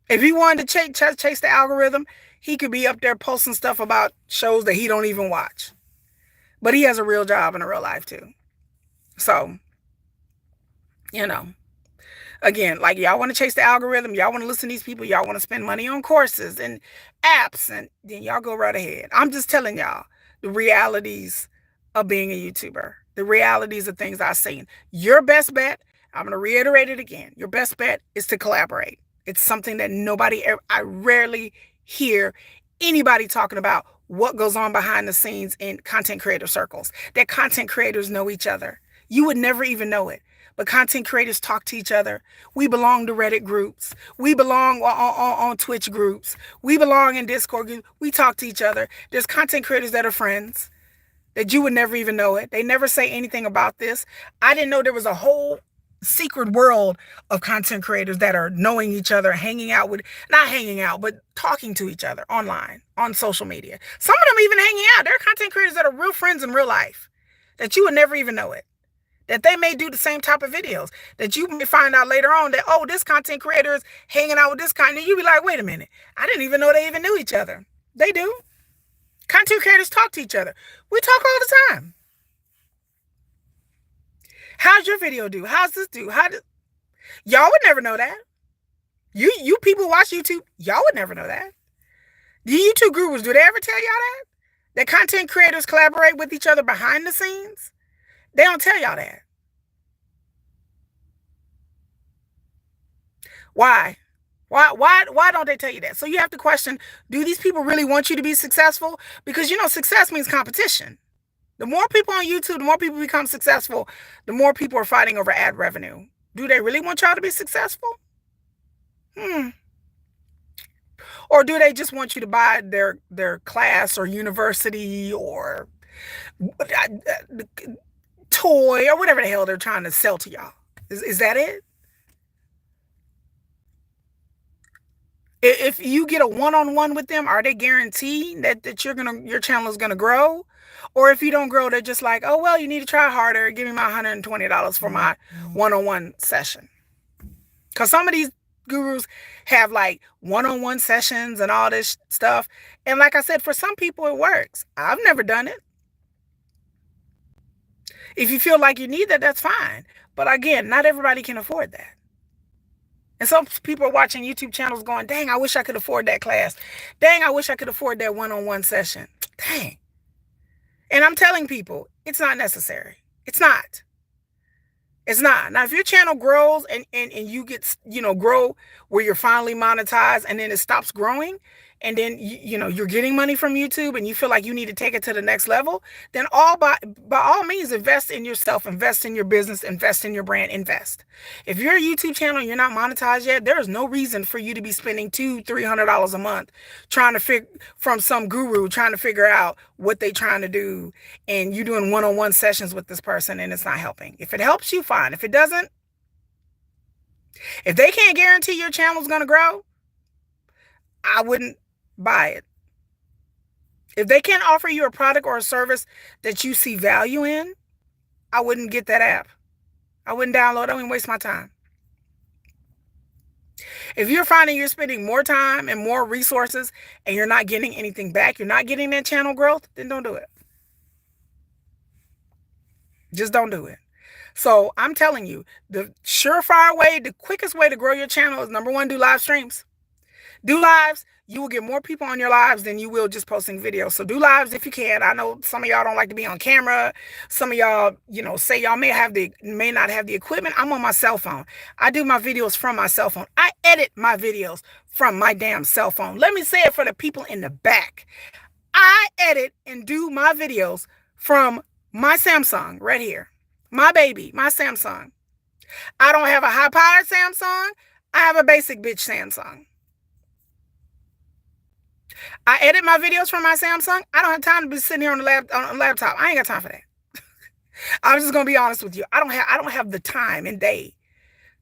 A: If he wanted to chase the algorithm, he could be up there posting stuff about shows that he don't even watch. But he has a real job and a real life too. So, again, like, y'all want to chase the algorithm, y'all want to listen to these people, y'all want to spend money on courses and apps, and then y'all go right ahead. I'm just telling y'all the realities of being a YouTuber, the realities of things I've seen. Your best bet, I'm going to reiterate it again, your best bet is to collaborate. It's something that I rarely hear anybody talking about. what goes on behind the scenes in content creator circles, that content creators know each other. You would never even know it. But content creators talk to each other. We belong to Reddit groups. We belong on Twitch groups. We belong in Discord groups. We talk to each other. There's content creators that are friends that you would never even know it. They never say anything about this. I didn't know there was a whole secret world of content creators that are knowing each other, hanging out with, not hanging out, but talking to each other online, on social media. Some of them even hanging out. There are content creators that are real friends in real life that you would never even know it. That they may do the same type of videos that you may find out later on that, oh, this content creator is hanging out with this kind. And you be like, wait a minute. I didn't even know they even knew each other. They do. Content creators talk to each other. We talk all the time. How's your video do? How's this do? Y'all would never know that. You people watch YouTube, y'all would never know that. The YouTube gurus, do they ever tell y'all that? That content creators collaborate with each other behind the scenes? They don't tell y'all that. Why? Why don't they tell you that? So you have to question, do these people really want you to be successful? Because, you know, success means competition. The more people on YouTube, the more people become successful, the more people are fighting over ad revenue. Do they really want y'all to be successful? Or do they just want you to buy their class or university or toy or whatever the hell they're trying to sell to y'all? Is that it? If you get a one-on-one with them, are they guaranteed that your channel is gonna grow? Or if you don't grow, they're just like, oh well, you need to try harder. Give me my $120 for my one-on-one session. Because some of these gurus have like one-on-one sessions and all this stuff. And like I said, for some people it works. I've never done it. If you feel like you need that, that's fine. But again, not everybody can afford that. And some people are watching YouTube channels going, dang, I wish I could afford that class. Dang, I wish I could afford that one-on-one session. Dang. And I'm telling people, it's not necessary. It's not. It's not. Now, if your channel grows and you get, grow where you're finally monetized and then it stops growing and then, you're getting money from YouTube and you feel like you need to take it to the next level, then by all means, invest in yourself, invest in your business, invest in your brand, invest. If you're a YouTube channel and you're not monetized yet, there is no reason for you to be spending $200-$300 a month from some guru trying to figure out what they're trying to do, and you're doing one-on-one sessions with this person and it's not helping. If it helps you, fine. If it doesn't, if they can't guarantee your channel's going to grow, I wouldn't buy it. If they can't offer you a product or a service that you see value in, I wouldn't get that app. I wouldn't download it. I wouldn't waste my time. If you're finding you're spending more time and more resources and you're not getting anything back, you're not getting that channel growth, then don't do it. Just don't do it. So I'm telling you, the surefire way, the quickest way to grow your channel is, number one, do live streams. Do lives. You will get more people on your lives than you will just posting videos. So do lives if you can. I know some of y'all don't like to be on camera. Some of y'all, say y'all may not have the equipment. I'm on my cell phone. I do my videos from my cell phone. I edit my videos from my damn cell phone. Let me say it for the people in the back. I edit and do my videos from my Samsung right here. My baby, my Samsung. I don't have a high-powered Samsung. I have a basic bitch Samsung. I edit my videos from my Samsung. I don't have time to be sitting here on the laptop. I ain't got time for that. I'm just gonna be honest with you. I don't have the time and day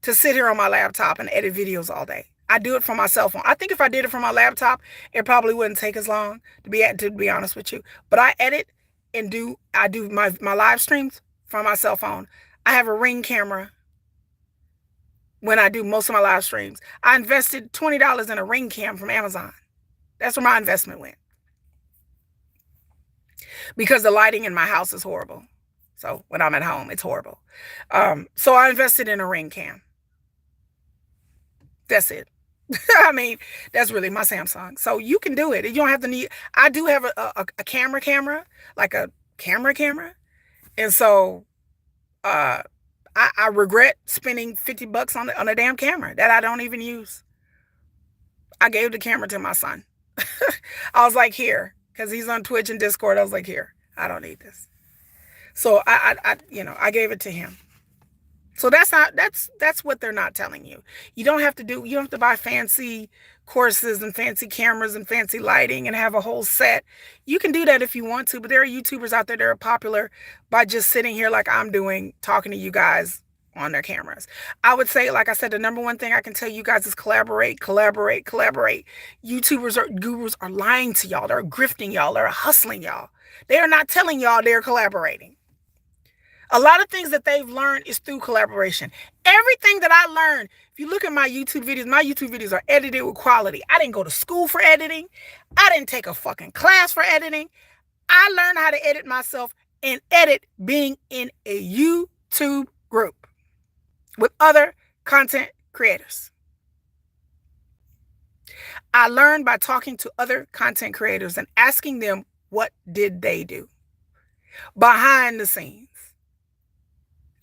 A: to sit here on my laptop and edit videos all day. I do it from my cell phone. I think if I did it from my laptop, it probably wouldn't take as long, to be honest with you. But I edit and do my live streams from my cell phone. I have a Ring camera when I do most of my live streams. I invested $20 in a Ring cam from Amazon. That's where my investment went. Because the lighting in my house is horrible. So when I'm at home, it's horrible. So I invested in a Ring cam. That's it. I mean, that's really my Samsung. So you can do it. You don't have to need. I do have a camera, like a camera. And so I regret spending $50 on a damn camera that I don't even use. I gave the camera to my son. I was like, here, because he's on Twitch and Discord. I was like, here, I don't need this. So I gave it to him. So that's what they're not telling you. You don't have to buy fancy courses and fancy cameras and fancy lighting and have a whole set. You can do that if you want to, but there are YouTubers out there that are popular by just sitting here like I'm doing, talking to you guys on their cameras. I would say, like I said, the number one thing I can tell you guys is collaborate, collaborate, collaborate. Gurus are lying to y'all. They're grifting y'all. They're hustling y'all. They are not telling y'all they're collaborating. A lot of things that they've learned is through collaboration. Everything that I learned, if you look at my YouTube videos are edited with quality. I didn't go to school for editing. I didn't take a fucking class for editing. I learned how to edit myself and edit being in a YouTube group with other content creators. I learned by talking to other content creators and asking them what did they do behind the scenes.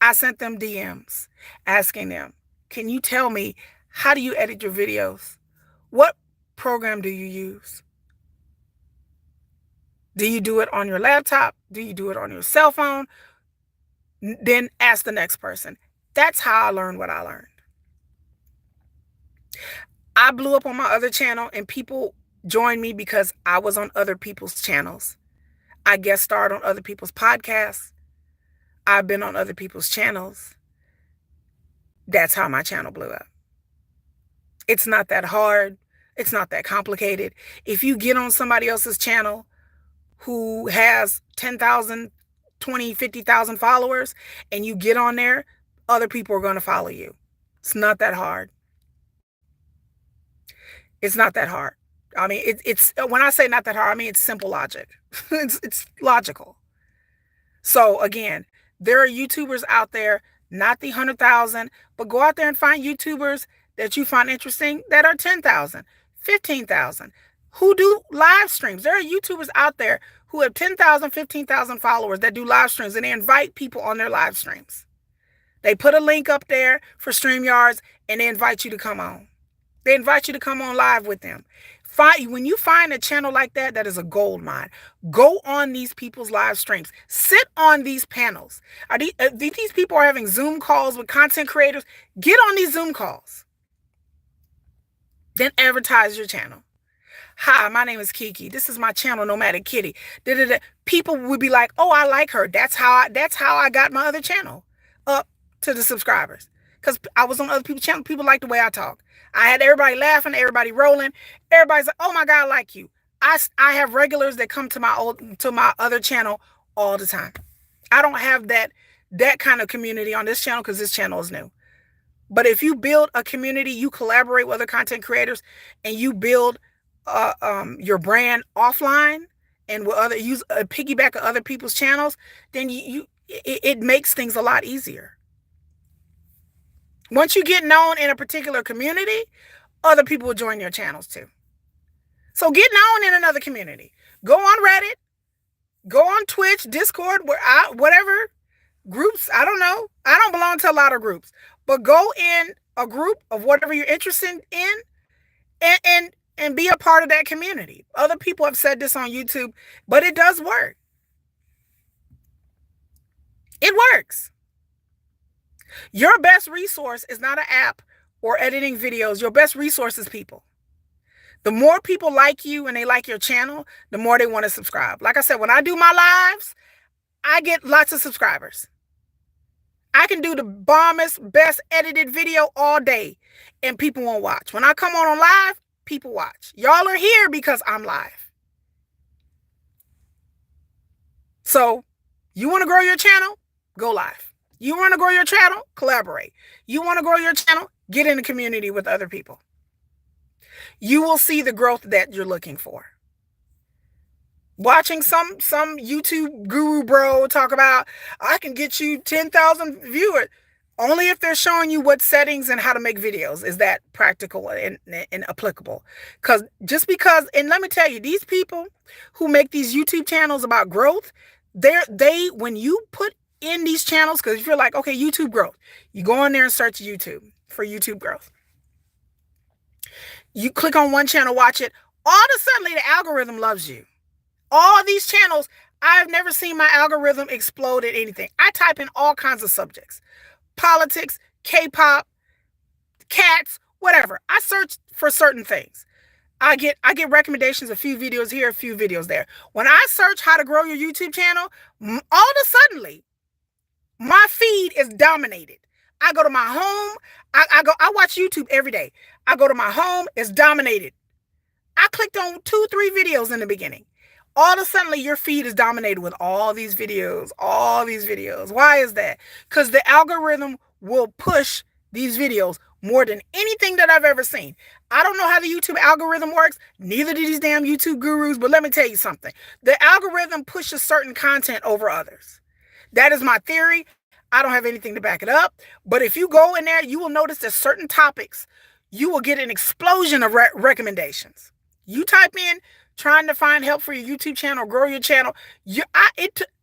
A: I sent them DMs asking them, can you tell me, how do you edit your videos? What program do you use? Do you do it on your laptop? Do you do it on your cell phone? Then ask the next person. That's how I learned what I learned. I blew up on my other channel and people joined me because I was on other people's channels. I guest starred on other people's podcasts. I've been on other people's channels. That's how my channel blew up. It's not that hard. It's not that complicated. If you get on somebody else's channel who has 10,000, 20, 50,000 followers and you get on there, other people are going to follow you. It's not that hard. It's not that hard. I mean, it's when I say not that hard, I mean, it's simple logic. It's logical. So again, there are YouTubers out there, not the 100,000, but go out there and find YouTubers that you find interesting that are 10,000, 15,000, who do live streams. There are YouTubers out there who have 10,000, 15,000 followers that do live streams, and they invite people on their live streams. They put a link up there for StreamYards, and they invite you to come on. They invite you to come on live with them. When you find a channel like that, that is a gold mine. Go on these people's live streams. Sit on these panels. These people are having Zoom calls with content creators. Get on these Zoom calls. Then advertise your channel. Hi, my name is Kiki. This is my channel, Nomadic Kitty. People would be like, oh, I like her. That's how I got my other channel up to the subscribers. Because I was on other people's channel. People like the way I talk. I had everybody laughing, everybody rolling. Everybody's like, oh my God, I like you. I have regulars that come to my other channel all the time. I don't have that kind of community on this channel because this channel is new. But if you build a community, you collaborate with other content creators, and you build your brand offline and with use a piggyback of other people's channels, then it makes things a lot easier. Once you get known in a particular community, other people will join your channels too. So get known in another community. Go on Reddit, go on Twitch, Discord, whatever groups. I don't know. I don't belong to a lot of groups, but go in a group of whatever you're interested in and be a part of that community. Other people have said this on YouTube, but it does work. It works. Your best resource is not an app or editing videos. Your best resource is people. The more people like you and they like your channel, the more they want to subscribe. Like I said, when I do my lives, I get lots of subscribers. I can do the bombest, best edited video all day and people won't watch. When I come on live, people watch. Y'all are here because I'm live. So you want to grow your channel? Go live. You want to grow your channel? Collaborate. You want to grow your channel? Get in the community with other people. You will see the growth that you're looking for. Watching some YouTube guru bro talk about, I can get you 10,000 viewers. Only if they're showing you what settings and how to make videos is that practical and applicable. And let me tell you, these people who make these YouTube channels about growth, when you put in these channels, because if you're like, okay, YouTube growth, you go on there and search YouTube for YouTube growth. You click on one channel, watch it. All of a sudden, the algorithm loves you. All these channels, I've never seen my algorithm explode at anything. I type in all kinds of subjects: politics, K-pop, cats, whatever. I search for certain things. I get recommendations, a few videos here, a few videos there. When I search how to grow your YouTube channel, all of a sudden, my feed is dominated. I go to my home. I watch YouTube every day. I go to my home, it's dominated. I clicked on 2, 3 videos in the beginning. All of a sudden, your feed is dominated with all these videos, all these videos. Why is that? Because the algorithm will push these videos more than anything that I've ever seen. I don't know how the YouTube algorithm works. Neither do these damn YouTube gurus. But let me tell you something. The algorithm pushes certain content over others. That is my theory. I don't have anything to back it up. But if you go in there, you will notice that certain topics, you will get an explosion of recommendations. You type in trying to find help for your YouTube channel, grow your channel.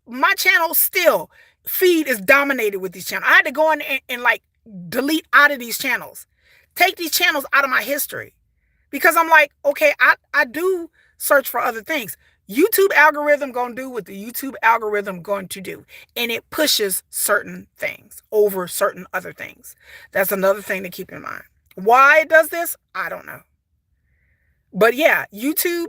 A: My channel still feed is dominated with these channels. I had to go in and like delete out of these channels, take these channels out of my history, because I'm like, okay, I do search for other things. YouTube algorithm gonna do what the YouTube algorithm going to do, and it pushes certain things over certain other things. That's another thing to keep in mind. Why it does this, I don't know. But yeah, YouTube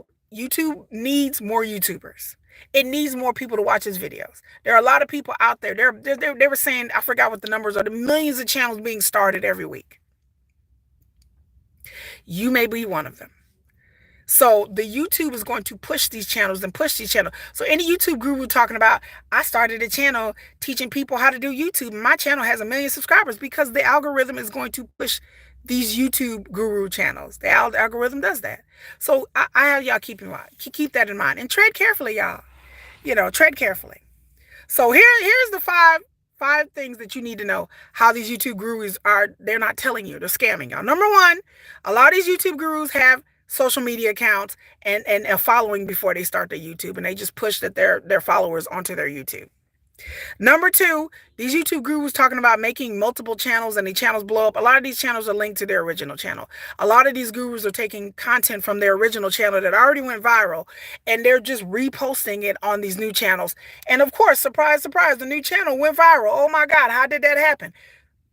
A: needs more YouTubers. It needs more people to watch its videos. There are a lot of people out there. They were saying, I forgot what the numbers are, the millions of channels being started every week. You may be one of them. So the YouTube is going to push these channels and push these channels. So any YouTube guru talking about, I started a channel teaching people how to do YouTube, and my channel has 1 million subscribers, because the algorithm is going to push these YouTube guru channels. The algorithm does that. So I have y'all keep that in mind, and tread carefully, y'all. Tread carefully. So here's the five things that you need to know how these YouTube gurus they're not telling you. They're scamming y'all. Number one, a lot of these YouTube gurus have social media accounts and a following before they start their YouTube, and they just push their followers onto their YouTube. Number two, these YouTube gurus talking about making multiple channels and the channels blow up. A lot of these channels are linked to their original channel. A lot of these gurus are taking content from their original channel that already went viral, and they're just reposting it on these new channels. And of course, surprise, surprise, the new channel went viral. Oh my God, how did that happen?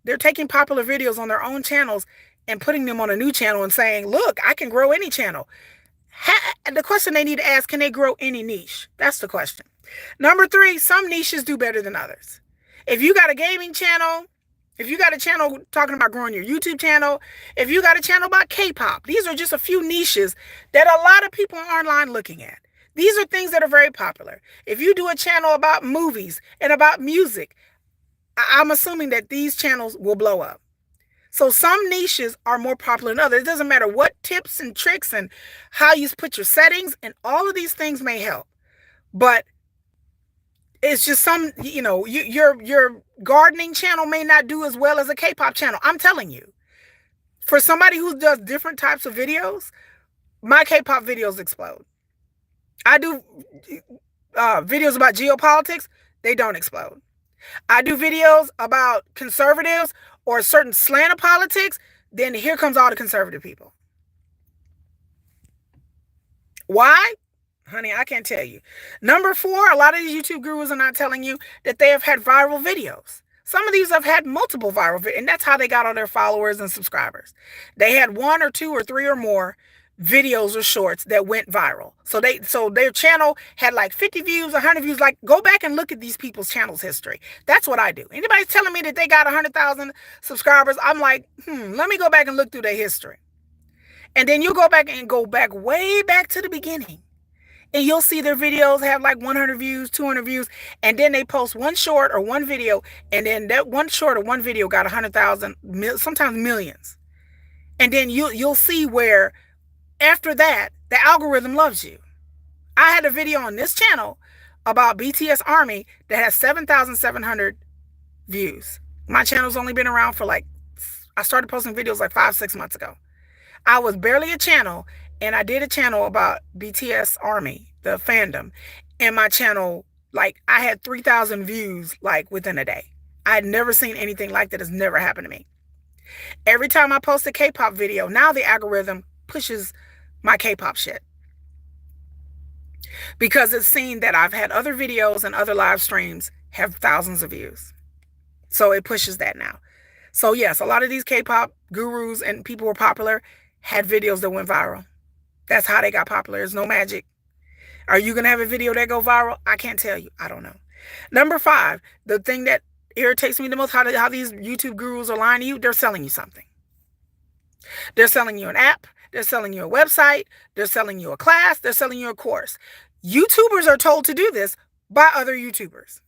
A: They're taking popular videos on their own channels and putting them on a new channel and saying, look, I can grow any channel. The question they need to ask, can they grow any niche? That's the question. Number three, some niches do better than others. If you got a gaming channel, if you got a channel talking about growing your YouTube channel, if you got a channel about K-pop, these are just a few niches that a lot of people are online looking at. These are things that are very popular. If you do a channel about movies and about music, I'm assuming that these channels will blow up. So some niches are more popular than others. It doesn't matter what tips and tricks and how you put your settings, and all of these things may help. But it's just your gardening channel may not do as well as a K-pop channel. I'm telling you. For somebody who does different types of videos, my K-pop videos explode. I do videos about geopolitics, they don't explode. I do videos about conservatives or a certain slant of politics, then here comes all the conservative people. Why? Honey, I can't tell you. Number four, a lot of these YouTube gurus are not telling you that they have had viral videos. Some of these have had multiple viral videos, and that's how they got all their followers and subscribers. They had 1 or 2 or 3 or more videos or shorts that went viral. So their channel had like 50 views, 100 views. Like, go back and look at these people's channels history. That's what I do. Anybody's telling me that they got 100,000 subscribers, I'm like, let me go back and look through their history. And then you go back way back to the beginning, and you'll see their videos have like 100 views, 200 views, and then they post one short or one video, and then that one short or one video got 100,000, sometimes millions. And then you'll see where after that, the algorithm loves you. I had a video on this channel about BTS Army that has 7,700 views. My channel's only been around for I started posting videos like 5-6 months ago. I was barely a channel, and I did a channel about BTS Army, the fandom. And my channel, I had 3,000 views within a day. I had never seen anything like that. It's never happened to me. Every time I post a K-pop video, now the algorithm pushes my K-pop shit. because it's seen that I've had other videos and other live streams have thousands of views. So it pushes that now. So yes, a lot of these K-pop gurus and people who are popular had videos that went viral. That's how they got popular. It's no magic. Are you going to have a video that go viral? I can't tell you. I don't know. Number 5, the thing that irritates me the most, how these YouTube gurus are lying to you, they're selling you something. They're selling you an app. They're selling you a website. They're selling you a class. They're selling you a course. YouTubers are told to do this by other YouTubers.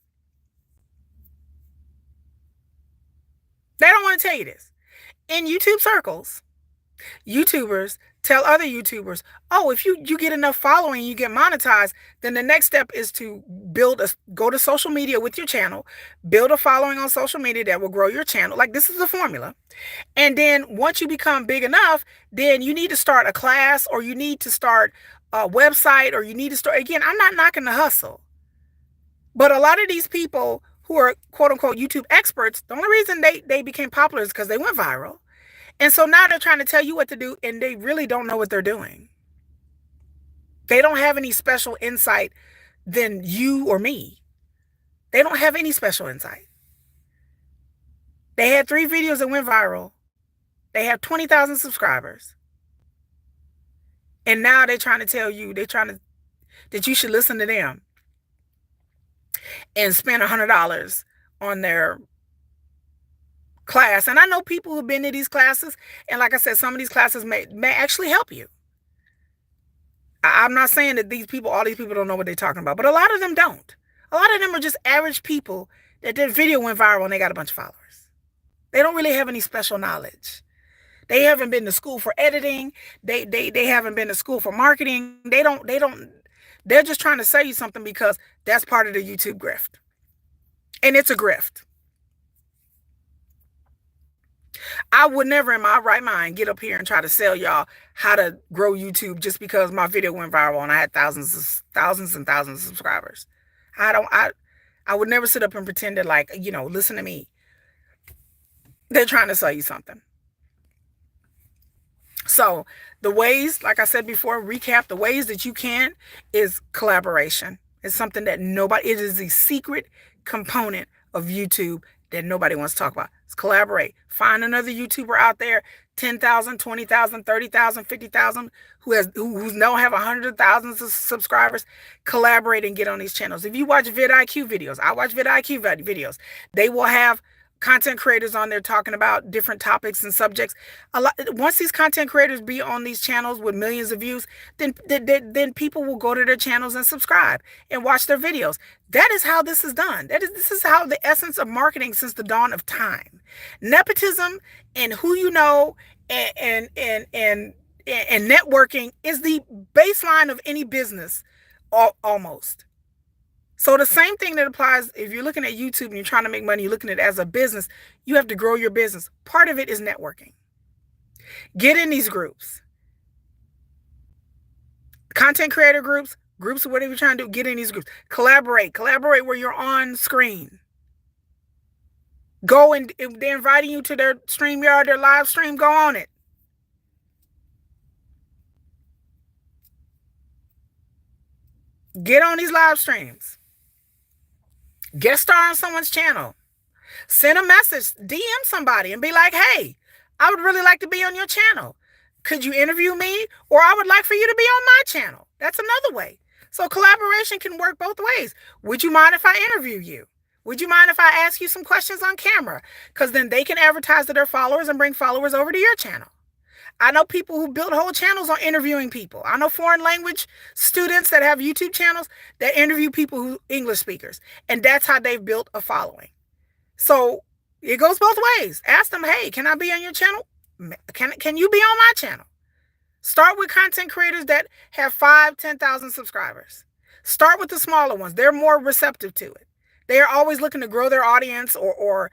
A: They don't want to tell you this. In YouTube circles, YouTubers tell other YouTubers, oh, if you get enough following, you get monetized, then the next step is to go to social media with your channel, build a following on social media that will grow your channel. Like, this is the formula. And then once you become big enough, then you need to start a class, or you need to start a website, or you need to start, again, I'm not knocking the hustle. But a lot of these people who are quote unquote YouTube experts, the only reason they became popular is because they went viral. And so now they're trying to tell you what to do, and they really don't know what they're doing. They don't have any special insight than you or me. They don't have any special insight. They had 3 videos that went viral. They have 20,000 subscribers. And now they're trying to tell you, that you should listen to them and spend $100 on their class. And I know people who've been to these classes, and like I said, some of these classes may actually help you. I'm not saying that all these people don't know what they're talking about, but a lot of them don't. A lot of them are just average people that their video went viral and they got a bunch of followers. They don't really have any special knowledge. They haven't been to school for editing. They haven't been to school for marketing. They're just trying to sell you something because that's part of the YouTube grift. And it's a grift. I would never in my right mind get up here and try to sell y'all how to grow YouTube just because my video went viral and I had thousands and thousands of subscribers. I would never sit up and pretend that, like, listen to me. They're trying to sell you something. So the ways, like I said before, recap, the ways that you can is collaboration. It's something that it is the secret component of YouTube that nobody wants to talk about. It's collaborate. Find another YouTuber out there, 10,000, 20,000, 30,000, 50,000, who don't have 100,000 subscribers. Collaborate and get on these channels. If you watch vidIQ videos, I watch vidIQ videos. They will have content creators on there talking about different topics and subjects. Once these content creators be on these channels with millions of views, then people will go to their channels and subscribe and watch their videos. That is how this is done. This is how the essence of marketing since the dawn of time. Nepotism and who you know and networking is the baseline of any business, almost. So the same thing that applies if you're looking at YouTube and you're trying to make money, you're looking at it as a business, you have to grow your business. Part of it is networking. Get in these groups. Content creator groups, of whatever you're trying to do, get in these groups. Collaborate where you're on screen. Go, and if they're inviting you to their StreamYard, their live stream, go on it. Get on these live streams. Guest star on someone's channel. Send a message, DM somebody and be like, hey, I would really like to be on your channel. Could you interview me? Or I would like for you to be on my channel. That's another way. So collaboration can work both ways. Would you mind if I interview you? Would you mind if I ask you some questions on camera? Because then they can advertise to their followers and bring followers over to your channel. I know people who build whole channels on interviewing people. I know foreign language students that have YouTube channels that interview people who English speakers. And that's how they've built a following. So it goes both ways. Ask them, hey, can I be on your channel? Can you be on my channel? Start with content creators that have 5,000, 10,000 subscribers. Start with the smaller ones. They're more receptive to it. They are always looking to grow their audience or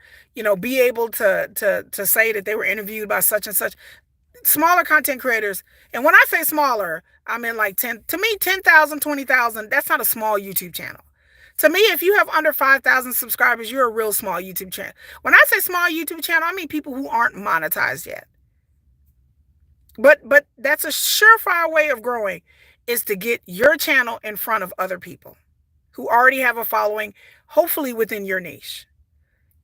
A: be able to say that they were interviewed by such and such. Smaller content creators, and when I say smaller, I mean like 10,000, 20,000, that's not a small YouTube channel. To me, if you have under 5,000 subscribers, you're a real small YouTube channel. When I say small YouTube channel, I mean people who aren't monetized yet. But that's a surefire way of growing is to get your channel in front of other people who already have a following, hopefully within your niche,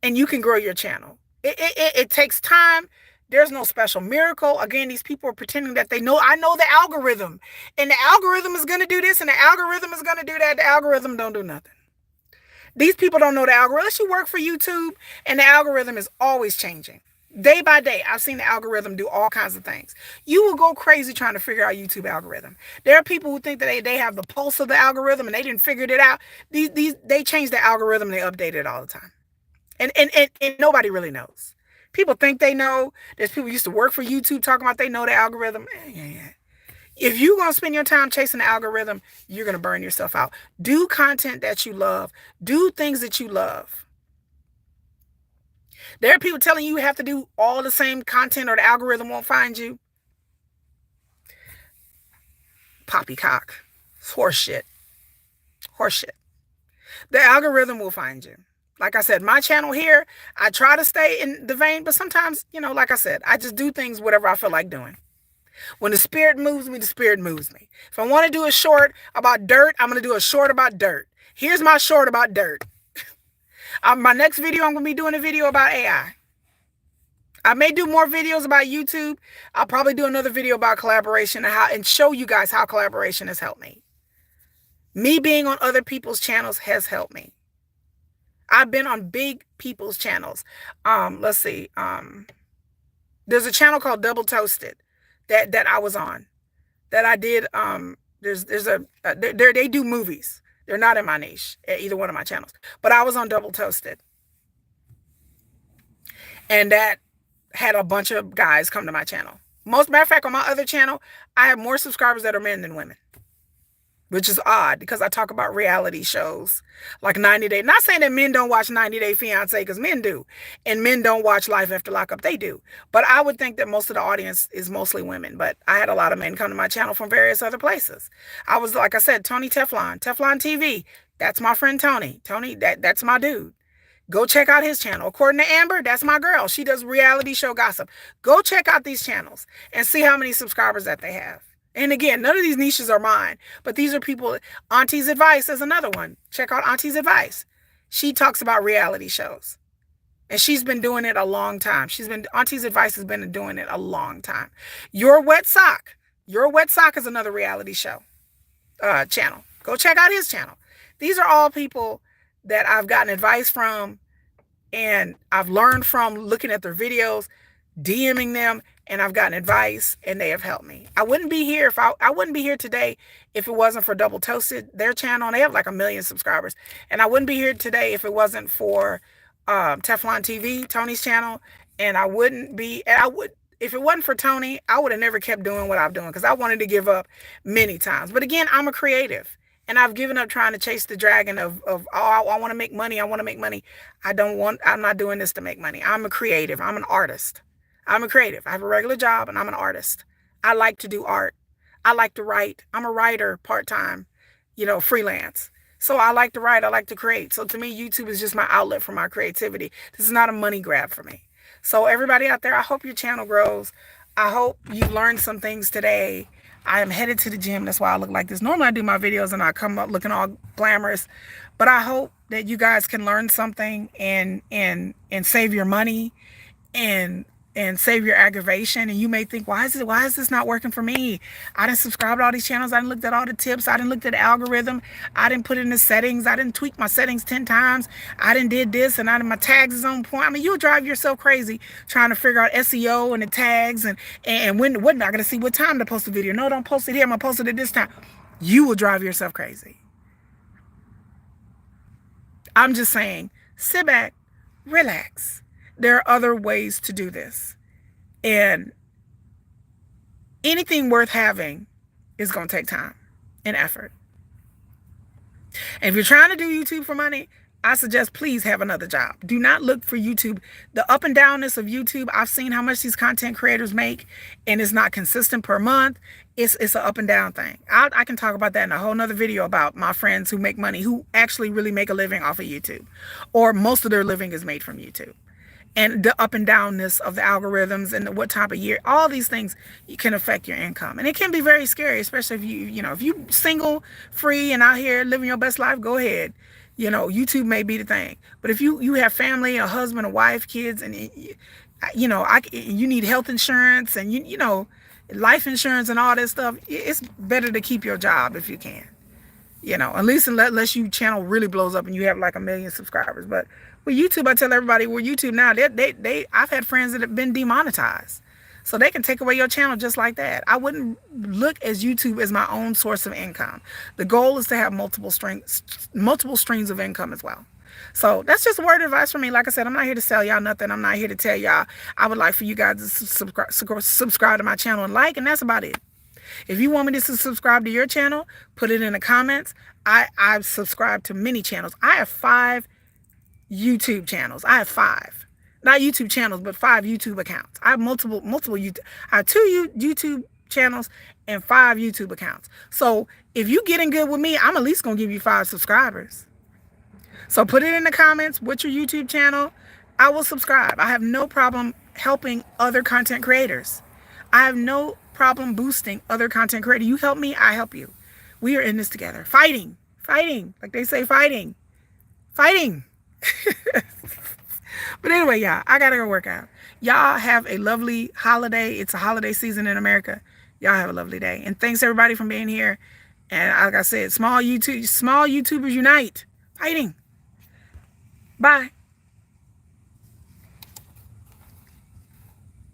A: and you can grow your channel. It takes time. There's no special miracle. Again, these people are pretending that they know. I know the algorithm, and the algorithm is going to do this, and the algorithm is going to do that. The algorithm don't do nothing. These people don't know the algorithm. Unless you work for YouTube, and the algorithm is always changing. Day by day, I've seen the algorithm do all kinds of things. You will go crazy trying to figure out YouTube algorithm. There are people who think that they have the pulse of the algorithm and they didn't figure it out. They change the algorithm and they update it all the time. And nobody really knows. People think they know. There's people who used to work for YouTube talking about they know the algorithm. If you're going to spend your time chasing the algorithm, you're going to burn yourself out. Do content that you love. Do things that you love. There are people telling you have to do all the same content or the algorithm won't find you. Poppycock. It's horseshit. Horseshit. The algorithm will find you. Like I said, my channel here, I try to stay in the vein, but sometimes, like I said, I just do things whatever I feel like doing. When the spirit moves me, the spirit moves me. If I want to do a short about dirt, I'm going to do a short about dirt. Here's my short about dirt. My next video, I'm going to be doing a video about AI. I may do more videos about YouTube. I'll probably do another video about collaboration and show you guys how collaboration has helped me. Me being on other people's channels has helped me. I've been on big people's channels. Let's see. There's a channel called Double Toasted that I was on. That I did. They do movies. They're not in my niche at either one of my channels. But I was on Double Toasted. And that had a bunch of guys come to my channel. Matter of fact, on my other channel, I have more subscribers that are men than women. Which is odd because I talk about reality shows like 90 Day. Not saying that men don't watch 90 Day Fiancé, because men do. And men don't watch Life After Lockup. They do. But I would think that most of the audience is mostly women. But I had a lot of men come to my channel from various other places. I was, like I said, Tony Teflon TV. That's my friend Tony. Tony, that's my dude. Go check out his channel. According to Amber, that's my girl. She does reality show gossip. Go check out these channels and see how many subscribers that they have. And again, none of these niches are mine, but these are people. Auntie's Advice is another one. Check out Auntie's Advice. She talks about reality shows, and she's been doing it a long time. Auntie's Advice has been doing it a long time. Your Wet Sock is another reality show channel. Go check out his channel. These are all people that I've gotten advice from, and I've learned from looking at their videos, DMing them, and I've gotten advice, and they have helped me. I wouldn't be here I wouldn't be here today if it wasn't for Double Toasted, their channel. And they have like 1 million subscribers. And I wouldn't be here today if it wasn't for Teflon TV, Tony's channel. And if it wasn't for Tony, I would have never kept doing what I'm doing, because I wanted to give up many times. But again, I'm a creative. And I've given up trying to chase the dragon of oh, I want to make money. I want to make money. I'm not doing this to make money. I'm a creative. I'm an artist. I'm a creative. I have a regular job and I'm an artist. I like to do art. I like to write. I'm a writer part-time, freelance. So I like to write. I like to create. So to me, YouTube is just my outlet for my creativity. This is not a money grab for me. So everybody out there, I hope your channel grows. I hope you learned some things today. I am headed to the gym. That's why I look like this. Normally I do my videos and I come up looking all glamorous. But I hope that you guys can learn something and save your money and save your aggravation. And you may think, why is this not working for me? I didn't subscribe to all these channels. I didn't look at all the tips. I didn't look at the algorithm. I didn't put it in the settings. I didn't tweak my settings 10 times. I didn't did this, and my tags is on point. I mean, you'll drive yourself crazy trying to figure out SEO and the tags and when I'm not gonna see what time to post a video. No, don't post it here. I'm gonna post it at this time. You will drive yourself crazy. I'm just saying, sit back, relax. There are other ways to do this. And anything worth having is going to take time and effort. And if you're trying to do YouTube for money, I suggest please have another job. Do not look for YouTube. The up and downness of YouTube, I've seen how much these content creators make, and it's not consistent per month. It's an up and down thing. I can talk about that in a whole nother video about my friends who make money, who actually really make a living off of YouTube, or most of their living is made from YouTube. and the up and downness of the algorithms and what time of year, all these things can affect your income. And it can be very scary, especially if if you single, free, and out here living your best life, go ahead. YouTube may be the thing. But if you have family, a husband, a wife, kids, and you need health insurance and life insurance and all this stuff, it's better to keep your job if you can. At least unless your channel really blows up and you have like 1 million subscribers. But with YouTube, I tell everybody, with YouTube now, I've had friends that have been demonetized. So they can take away your channel just like that. I wouldn't look as YouTube as my own source of income. The goal is to have multiple streams of income as well. So that's just a word of advice for me. Like I said, I'm not here to sell y'all nothing. I'm not here to tell y'all I would like for you guys to subscribe to my channel and like, and that's about it. If you want me to subscribe to your channel, put it in the comments. I've subscribed to many channels. I have 5 YouTube channels. I have 5. Not YouTube channels, but 5 YouTube accounts. I have multiple YouTube. I have 2 YouTube channels and 5 YouTube accounts. So if you getting good with me, I'm at least going to give you 5 subscribers. So put it in the comments. What's your YouTube channel? I will subscribe. I have no problem helping other content creators. I have no problem boosting other content creators. You help me, I help you. We are in this together. Fighting. Like they say, fighting. But anyway, y'all, I gotta go work out. Y'all have a lovely holiday. It's a holiday season in America. Y'all have a lovely day. And thanks everybody for being here. And like I said, small YouTubers unite. Fighting. Bye.